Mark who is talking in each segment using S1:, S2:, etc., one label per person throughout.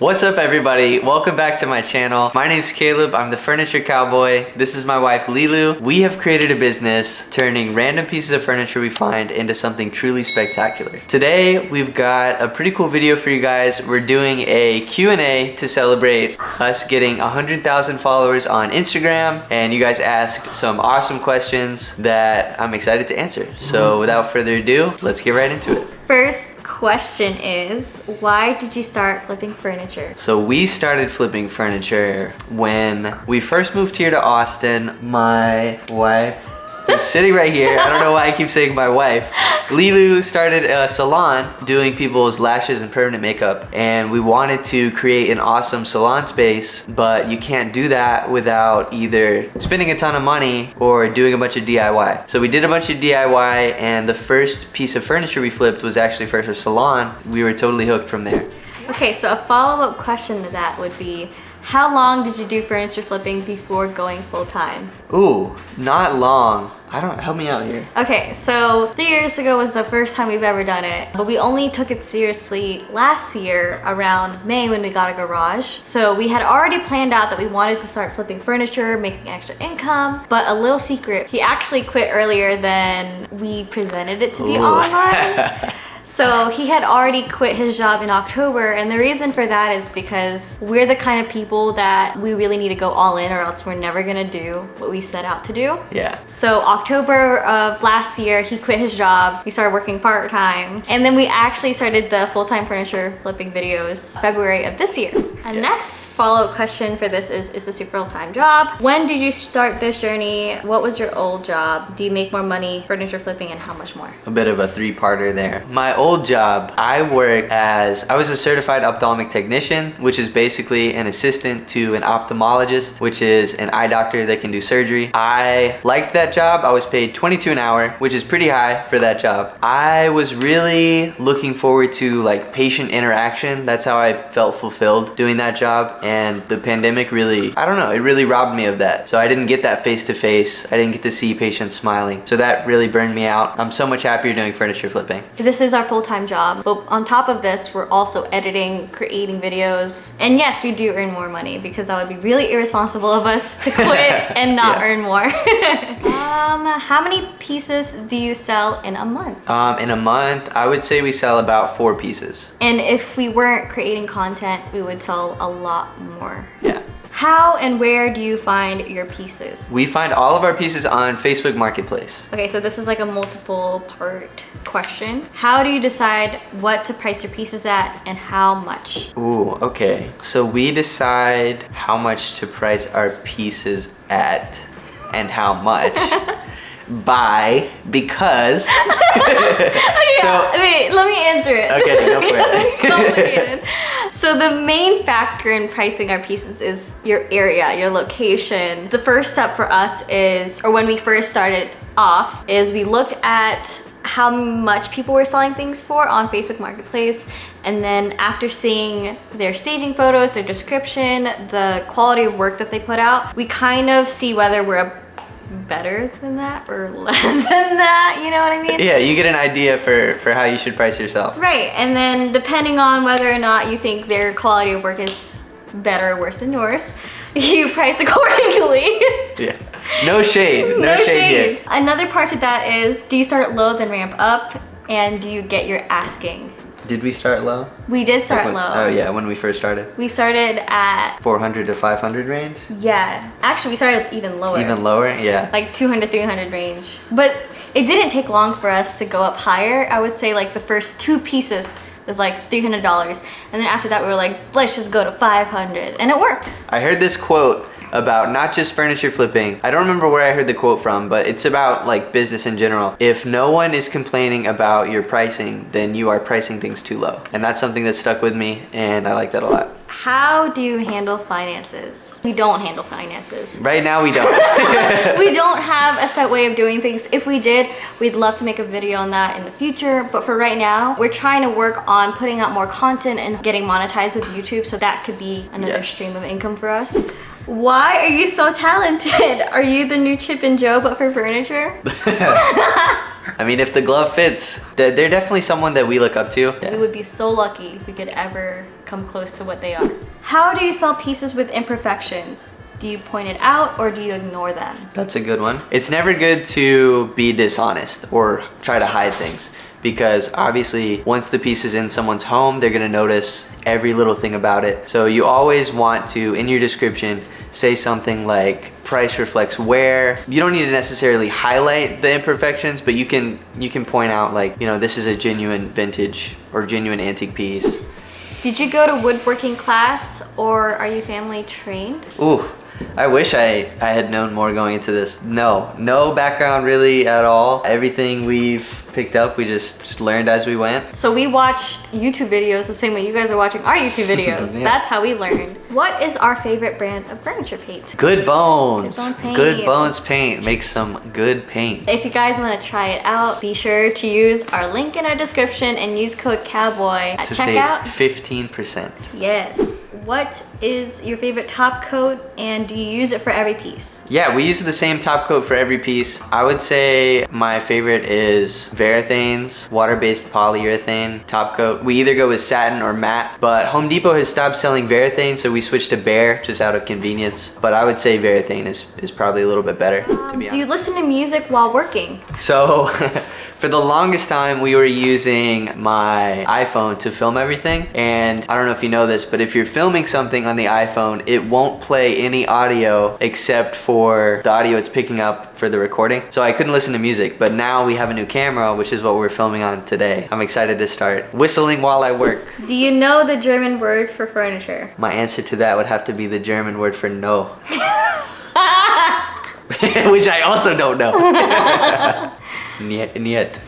S1: What's up everybody? Welcome back to my channel. My name's Caleb. I'm the furniture cowboy. This is my wife Lilu. We have created a business turning random pieces of furniture we find into something truly spectacular. Today we've got a pretty cool video for you guys. We're doing a Q&A to celebrate us getting 100,000 followers on Instagram, and you guys asked some awesome questions that I'm excited to answer. So without further ado, let's get right into it.
S2: First question is, why did you start flipping furniture?
S1: So we started flipping furniture when we first moved here to Austin. My wife is sitting right here. I don't know why I keep saying my wife. Lilu started a salon doing people's lashes and permanent makeup, and we wanted to create an awesome salon space, but you can't do that without either spending a ton of money or doing a bunch of DIY. So we did a bunch of DIY, and the first piece of furniture we flipped was actually for our salon. We were totally hooked from there.
S2: Okay, so a follow-up question to that would be, how long did you do furniture flipping before going full-time?
S1: Ooh, not long. Help me out here.
S2: Okay, so 3 years ago was the first time we've ever done it, but we only took it seriously last year around May when we got a garage. So we had already planned out that we wanted to start flipping furniture, making extra income, but a little secret, he actually quit earlier than we presented it to be online. So he had already quit his job in October, and the reason for that is because we're the kind of people that we really need to go all in, or else we're never gonna do what we set out to do.
S1: Yeah.
S2: So October of last year, he quit his job. We started working part-time, and then we actually started the full-time furniture flipping videos February of this year. And next follow-up question for this is this your full-time job? When did you start this journey? What was your old job? Do you make more money furniture flipping, and how much more?
S1: A bit of a three-parter there. My old job, I was a certified ophthalmic technician, which is basically an assistant to an ophthalmologist, which is an eye doctor that can do surgery. I liked that job. I was paid $22 an hour, which is pretty high for that job. I was really looking forward to like patient interaction. That's how I felt fulfilled doing that job, and the pandemic really, I don't know, it really robbed me of that. So I didn't get that face-to-face. I didn't get to see patients smiling. So that really burned me out. I'm so much happier doing furniture flipping.
S2: This is our full-time job, but on top of this, we're also editing, creating videos, and yes, we do earn more money, because that would be really irresponsible of us to quit and not earn more. How many pieces do you sell in a month?
S1: In a month, I would say we sell about 4 pieces.
S2: And if we weren't creating content, we would sell a lot more.
S1: Yeah.
S2: How and where do you find your pieces?
S1: We find all of our pieces on Facebook Marketplace.
S2: Okay, so this is like a multiple part question. How do you decide what to price your pieces at and how much?
S1: Ooh, okay. So we decide how much to price our pieces at and how much because
S2: Wait, let me answer it.
S1: Okay, go for it.
S2: Complicated. So the main factor in pricing our pieces is your area, your location. The first step for us is, or when we first started off, is we looked at how much people were selling things for on Facebook Marketplace, and then after seeing their staging photos, their description, the quality of work that they put out, we kind of see whether we're better than that or less than that, you know what I mean?
S1: Yeah, you get an idea for how you should price yourself.
S2: Right, and then depending on whether or not you think their quality of work is better or worse than yours, you price accordingly.
S1: Yeah, no shade, no shade here.
S2: Another part to that is, do you start low then ramp up, and do you get your asking?
S1: Did we start low?
S2: We did start low.
S1: Oh yeah, when we first started.
S2: We started at
S1: 400 to 500 range?
S2: Yeah, actually we started even lower.
S1: Even lower? Yeah.
S2: Like 200, 300 range. But it didn't take long for us to go up higher. I would say like the first 2 pieces was like $300. And then after that we were like, let's just go to 500. And it worked.
S1: I heard this quote about not just furniture flipping. I don't remember where I heard the quote from, but it's about like business in general. If no one is complaining about your pricing, then you are pricing things too low. And that's something that stuck with me, and I like that a lot.
S2: How do you handle finances? We don't handle finances.
S1: Right now we don't.
S2: We don't have a set way of doing things. If we did, we'd love to make a video on that in the future. But for right now, we're trying to work on putting out more content and getting monetized with YouTube, so that could be another stream of income for us. Why are you so talented? Are you the new Chip and Joe but for furniture?
S1: I mean, if the glove fits, they're definitely someone that we look up to.
S2: We would be so lucky if we could ever come close to what they are. How do you sell pieces with imperfections? Do you point it out or do you ignore them?
S1: That's a good one. It's never good to be dishonest or try to hide things, because obviously once the piece is in someone's home, they're gonna notice every little thing about it. So you always want to, in your description, say something like price reflects wear. You don't need to necessarily highlight the imperfections, but you can point out like, you know, this is a genuine vintage or genuine antique piece.
S2: Did you go to woodworking class or are you family trained?
S1: Ooh, I wish I had known more going into this. No background really at all. Everything we've picked up, we just learned as we went.
S2: So we watched YouTube videos the same way you guys are watching our YouTube videos.
S1: Yeah.
S2: That's how we learned. What is our favorite brand of furniture paint?
S1: Good Bones.
S2: Good Bones Paint.
S1: Good Bones Paint makes some good paint.
S2: If you guys want to try it out, be sure to use our link in our description and use code COWBOY at
S1: To
S2: checkout.
S1: save 15%.
S2: Yes. What is your favorite top coat and do you use it for every piece?
S1: Yeah, we use the same top coat for every piece. I would say my favorite is Varathane's water-based polyurethane top coat. We either go with satin or matte, but Home Depot has stopped selling Varathane, so we switched to Bear just out of convenience. But I would say Varathane is probably a little bit better, to be honest.
S2: Do you listen to music while working?
S1: So for the longest time, we were using my iPhone to film everything. And I don't know if you know this, but if you're filming something on the iPhone, it won't play any audio except for the audio it's picking up for the recording. So I couldn't listen to music, but now we have a new camera, which is what we're filming on today. I'm excited to start whistling while I work.
S2: Do you know the German word for furniture?
S1: My answer to that would have to be the German word for no. Which I also don't know. Niet.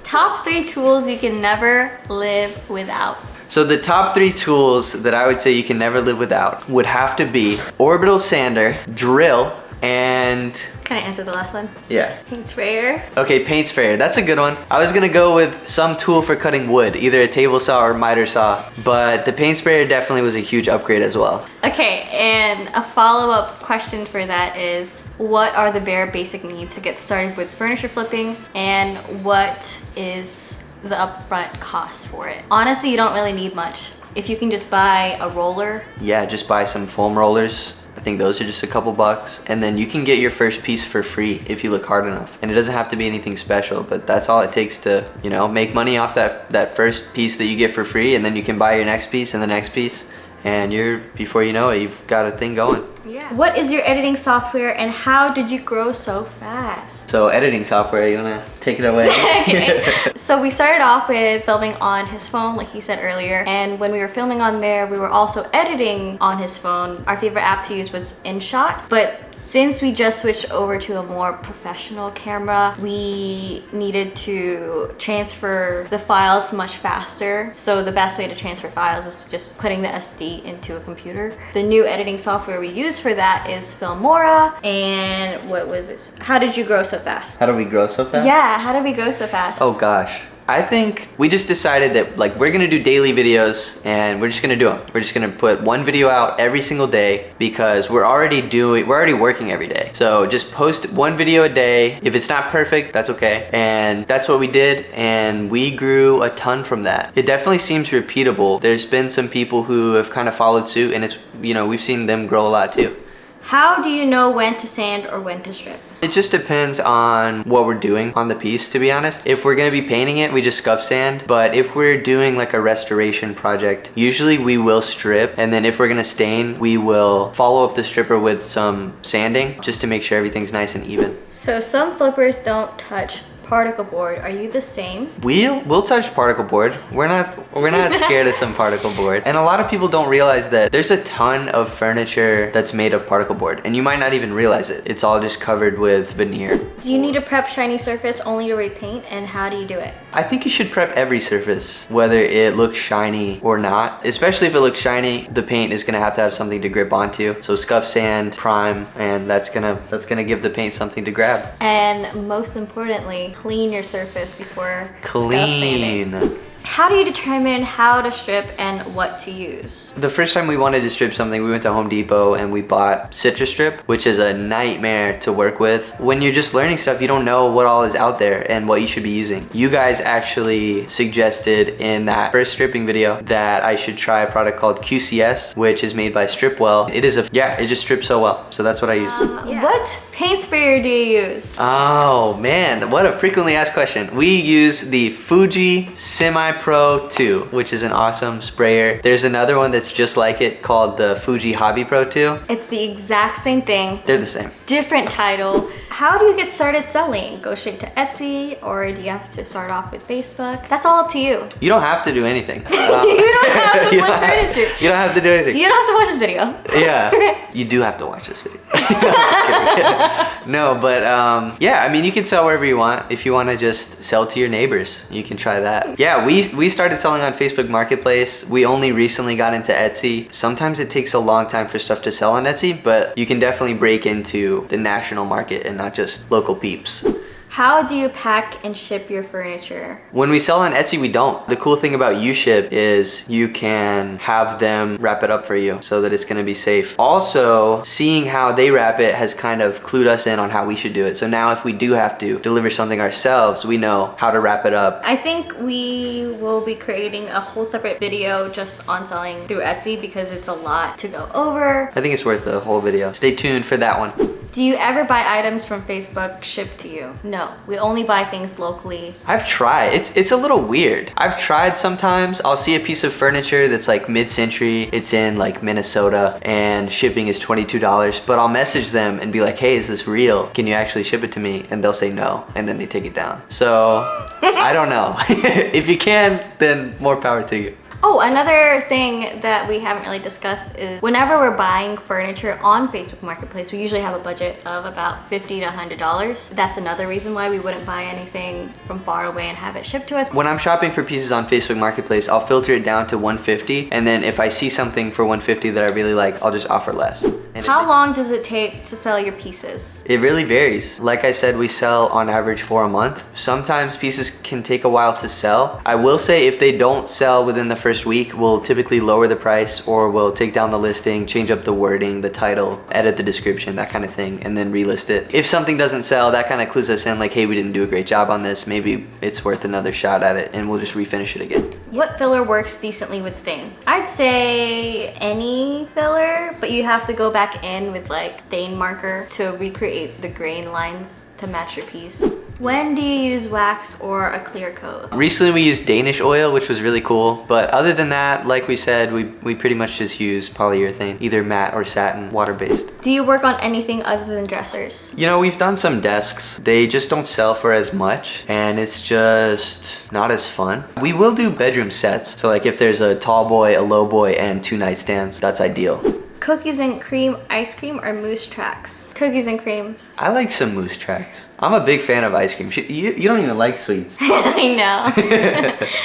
S2: Top 3 tools you can never live without.
S1: So the top 3 tools that I would say you can never live without would have to be orbital sander, drill, and...
S2: Can I answer the last one?
S1: Yeah.
S2: Paint sprayer.
S1: Okay, paint sprayer. That's a good one. I was gonna go with some tool for cutting wood, either a table saw or miter saw, but the paint sprayer definitely was a huge upgrade as well.
S2: Okay, and a follow-up question for that is, what are the bare basic needs to get started with furniture flipping, and what is the upfront cost for it? Honestly, you don't really need much. If you can just buy a roller.
S1: Yeah, just buy some foam rollers. I think those are just a couple bucks, and then you can get your first piece for free if you look hard enough. And it doesn't have to be anything special, but that's all it takes to, you know, make money off that first piece that you get for free, and then you can buy your next piece and the next piece, and before you know it, you've got a thing going.
S2: Yeah. What is your editing software and how did you grow so fast?
S1: So editing software, you wanna take it away?
S2: Okay. So we started off with filming on his phone, like he said earlier. And when we were filming on there, we were also editing on his phone. Our favorite app to use was InShot. But since we just switched over to a more professional camera, we needed to transfer the files much faster. So the best way to transfer files is just putting the SD into a computer. The new editing software we use for that is Filmora. And what was this? How did you grow so fast?
S1: How do we grow so fast?
S2: Yeah, how did we grow so fast?
S1: Oh gosh. I think we just decided that like we're gonna do daily videos and we're just gonna do them. We're just gonna put one video out every single day because we're already working every day. So just post one video a day. If it's not perfect, that's okay. And that's what we did, and we grew a ton from that. It definitely seems repeatable. There's been some people who have kind of followed suit, and it's, you know, we've seen them grow a lot too.
S2: How do you know when to sand or when to strip?
S1: It just depends on what we're doing on the piece, to be honest. If we're gonna be painting it, we just scuff sand. But if we're doing like a restoration project, usually we will strip. And then if we're gonna stain, we will follow up the stripper with some sanding just to make sure everything's nice and even.
S2: So some flippers don't touch Particleboard. Are you the same?
S1: We'll touch Particleboard. We're not scared of some Particleboard. And a lot of people don't realize that there's a ton of furniture that's made of Particleboard, and you might not even realize it. It's all just covered with veneer.
S2: Do you need to prep shiny surface only to repaint, and how do you do it?
S1: I think you should prep every surface, whether it looks shiny or not. Especially if it looks shiny, the paint is gonna have to have something to grip onto. So scuff sand, prime, and that's gonna give the paint something to grab.
S2: And most importantly, clean your surface before scuff sanding. How do you determine how to strip and what to use?
S1: The first time we wanted to strip something, we went to Home Depot and we bought Citrus Strip, which is a nightmare to work with. When you're just learning stuff, you don't know what all is out there and what you should be using. You guys actually suggested in that first stripping video that I should try a product called QCS, which is made by Stripwell. It just strips so well. So that's what I use.
S2: What paint sprayer do you use?
S1: Oh man, what a frequently asked question. We use the Fuji Semi-Pro 2, which is an awesome sprayer. There's another one that's just like it called the Fuji Hobby Pro 2.
S2: It's the exact same thing.
S1: They're the same.
S2: Different title. How do you get started selling? Go straight to Etsy, or do you have to start off with Facebook? That's all up to you.
S1: You don't have to do anything.
S2: You don't have to flip furniture.
S1: You don't have to do anything.
S2: You don't have to watch this video.
S1: Yeah, you do have to watch this video. No, but yeah, I mean, you can sell wherever you want. If you want to just sell to your neighbors, you can try that. Yeah, we started selling on Facebook Marketplace. We only recently got into Etsy. Sometimes it takes a long time for stuff to sell on Etsy, but you can definitely break into the national market and not just local peeps.
S2: How do you pack and ship your furniture?
S1: When we sell on Etsy, we don't. The cool thing about UShip is you can have them wrap it up for you so that it's gonna be safe. Also, seeing how they wrap it has kind of clued us in on how we should do it. So now if we do have to deliver something ourselves, we know how to wrap it up.
S2: I think we will be creating a whole separate video just on selling through Etsy because it's a lot to go over.
S1: I think it's worth the whole video. Stay tuned for that one.
S2: Do you ever buy items from Facebook shipped to you? No, we only buy things locally.
S1: I've tried. It's a little weird. I've tried sometimes. I'll see a piece of furniture that's like mid-century. It's in like Minnesota and shipping is $22, but I'll message them and be like, hey, is this real? Can you actually ship it to me? And they'll say no, and then they take it down. So I don't know. If you can, then more power to you.
S2: Oh, another thing that we haven't really discussed is whenever we're buying furniture on Facebook Marketplace, we usually have a budget of about $50 to $100. That's another reason why we wouldn't buy anything from far away and have it shipped to us.
S1: When I'm shopping for pieces on Facebook Marketplace, I'll filter it down to $150, and then if I see something for $150 that I really like, I'll just offer less. And
S2: how long does it take to sell your pieces?
S1: It really varies. Like I said, we sell on average for a month. Sometimes pieces can take a while to sell. I will say if they don't sell within the first week, we'll typically lower the price or we'll take down the listing, change up the wording, the title, edit the description, that kind of thing, and then relist it. If something doesn't sell, that kind of clues us in like, hey, we didn't do a great job on this. Maybe it's worth another shot at it and we'll just refinish it again.
S2: What filler works decently with stain? I'd say any filler, but you have to go back in with like stain marker to recreate the grain lines to match your piece. When do you use wax or a clear coat?
S1: Recently we used Danish oil, which was really cool. But other than that, like we said, we pretty much just use polyurethane, either matte or satin, water-based.
S2: Do you work on anything other than dressers?
S1: You know, we've done some desks. They just don't sell for as much and it's just not as fun. We will do bedroom sets. So like if there's a tall boy, a low boy, and 2 nightstands, that's ideal.
S2: Cookies and cream ice cream or mousse tracks? Cookies and cream.
S1: I like some mousse tracks. I'm a big fan of ice cream. You don't even like sweets.
S2: I know.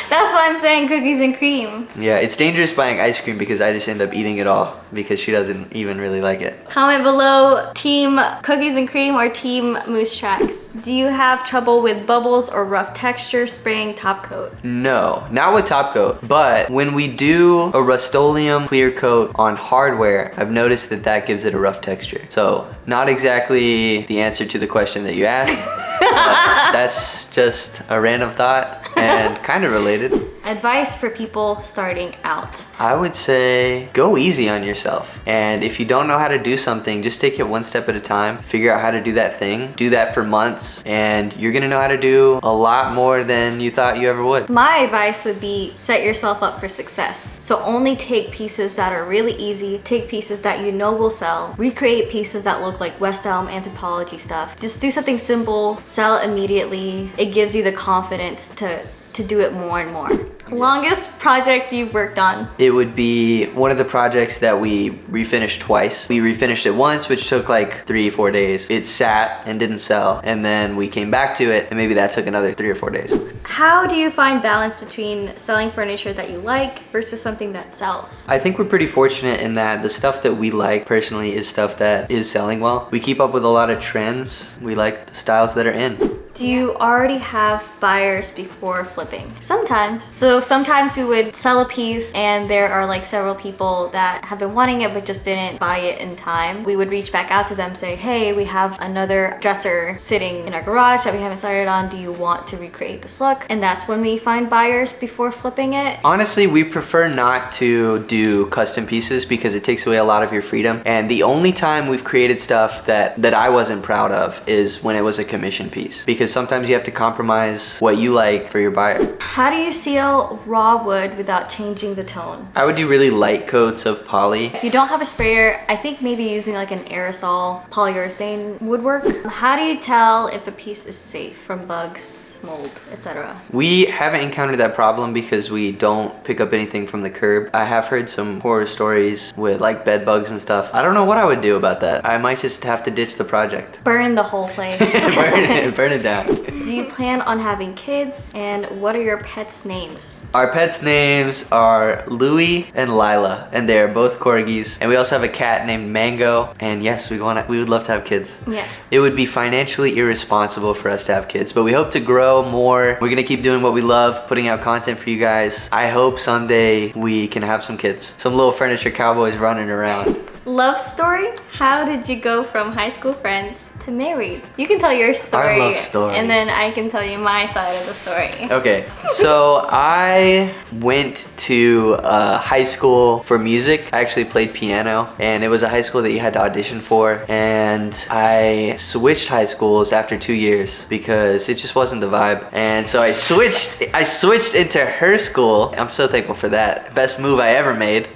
S2: That's why I'm saying cookies and cream.
S1: Yeah, it's dangerous buying ice cream because I just end up eating it all because she doesn't even really like it.
S2: Comment below, team cookies and cream or team mousse tracks. Do you have trouble with bubbles or rough texture spraying top coat?
S1: No, not with top coat, but when we do a Rust-Oleum clear coat on hardware, I've noticed that that gives it a rough texture. So not exactly the answer to the question that you asked. That's just a random thought and kind of related.
S2: Advice for people starting out.
S1: I would say go easy on yourself. And if you don't know how to do something, just take it one step at a time. Figure out how to do that thing. Do that for months and you're gonna know how to do a lot more than you thought you ever would.
S2: My advice would be set yourself up for success. So only take pieces that are really easy. Take pieces that you know will sell. Recreate pieces that look like West Elm Anthropologie stuff. Just do something simple, sell immediately. It gives you the confidence to do it more and more. Longest project you've worked on?
S1: It would be one of the projects that we refinished twice. We refinished it once, which took like 3-4 days. It sat and didn't sell, and then we came back to it, and maybe that took another 3 or 4 days.
S2: How do you find balance between selling furniture that you like versus something that sells?
S1: I think we're pretty fortunate in that the stuff that we like personally is stuff that is selling well. We keep up with a lot of trends. We like the styles that are in.
S2: Do you already have buyers before flipping? Sometimes. So sometimes we would sell a piece and there are like several people that have been wanting it but just didn't buy it in time. We would reach back out to them, say, hey, we have another dresser sitting in our garage that we haven't started on. Do you want to recreate this look? And that's when we find buyers before flipping it.
S1: Honestly, we prefer not to do custom pieces because it takes away a lot of your freedom. And the only time we've created stuff that I wasn't proud of is when it was a commission piece, because sometimes you have to compromise what you like for your buyer.
S2: How do you seal raw wood without changing the tone?
S1: I would do really light coats of poly.
S2: If you don't have a sprayer, I think maybe using like an aerosol polyurethane would work. How do you tell if the piece is safe from bugs, mold, etc.?
S1: We haven't encountered that problem because we don't pick up anything from the curb. I have heard some horror stories with like bed bugs and stuff. I don't know what I would do about that. I might just have to ditch the project.
S2: Burn the whole place.
S1: Burn it down.
S2: Do you plan on having kids? And what are your pets' names?
S1: Our pets' names are Louie and Lila, and they're both corgis. And we also have a cat named Mango. And yes, we would love to have kids.
S2: Yeah.
S1: It would be financially irresponsible for us to have kids, but we hope to grow more. We're gonna keep doing what we love, putting out content for you guys. I hope someday we can have some kids. Some little furniture cowboys running around.
S2: Love story? How did you go from high school friends to married? You can tell your story.
S1: Our love story.
S2: And then I can tell you my side of the story.
S1: Okay, so I went to high school for music. I actually played piano, and it was a high school that you had to audition for. And I switched high schools after 2 years because it just wasn't the vibe. And so I switched into her school. I'm so thankful for that. Best move I ever made.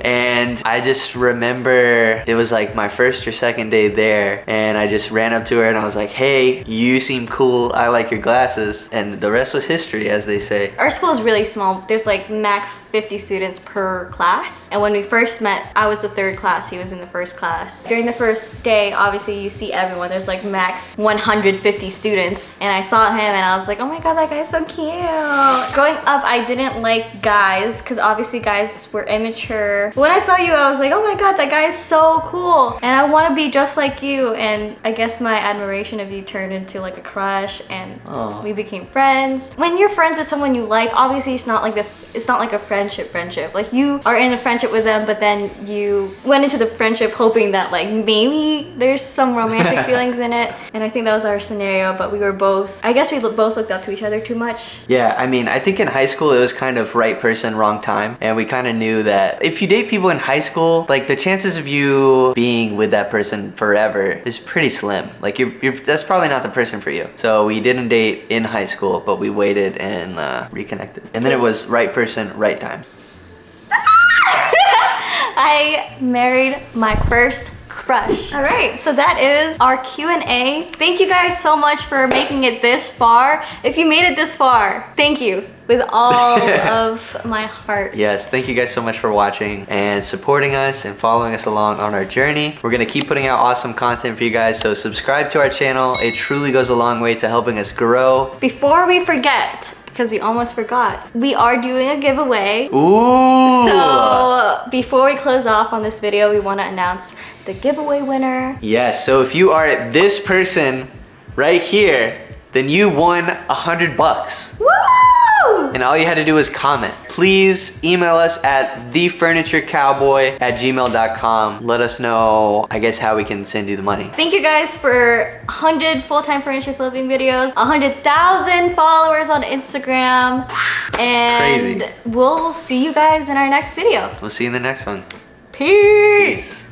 S1: And I just remember it was like my first or second day there, and I just ran up to her and I was like, hey, you seem cool, I like your glasses. And the rest was history, as they say.
S2: Our school is really small. There's like max 50 students per class. And when we first met, I was the third class, he was in the first class. During the first day, obviously you see everyone. There's like max 150 students. And I saw him and I was like, oh my God, that guy's so cute. Growing up, I didn't like guys because obviously guys were immature. When I saw you, I was like, oh my God, that guy is so cool. And I want to be just like you. And I guess my admiration of you turned into like a crush, and we became friends. When you're friends with someone you like, obviously it's not like this, it's not like a friendship. Like you are in a friendship with them, but then you went into the friendship hoping that like maybe there's some romantic feelings in it. And I think that was our scenario, but we were both, I guess we both looked up to each other too much.
S1: Yeah, I mean, I think in high school it was kind of right person, wrong time. And we kind of knew that if you date people in high school, like the chances of you being with that person forever is pretty slim. Like that's probably not the person for you. So we didn't date in high school, but we waited and reconnected. And then it was right person, right time.
S2: I married my first crush. All right, so that is our Q&A. Thank you guys so much for making it this far. If you made it this far, thank you with all of my heart.
S1: Yes, thank you guys so much for watching and supporting us and following us along on our journey. We're gonna keep putting out awesome content for you guys, so subscribe to our channel. It truly goes a long way to helping us grow.
S2: Before we forget, because we almost forgot, we are doing a giveaway.
S1: Ooh!
S2: So before we close off on this video, we want to announce the giveaway winner.
S1: Yes, so if you are this person right here, then you won $100.
S2: Woo!
S1: And all you had to do was comment. Please email us at thefurniturecowboy@gmail.com. Let us know, I guess, how we can send you the money.
S2: Thank you guys for 100 full-time furniture flipping videos, 100,000 followers on Instagram, and
S1: Crazy.
S2: we'll see you guys in our next video.
S1: We'll see you in the next one.
S2: Peace.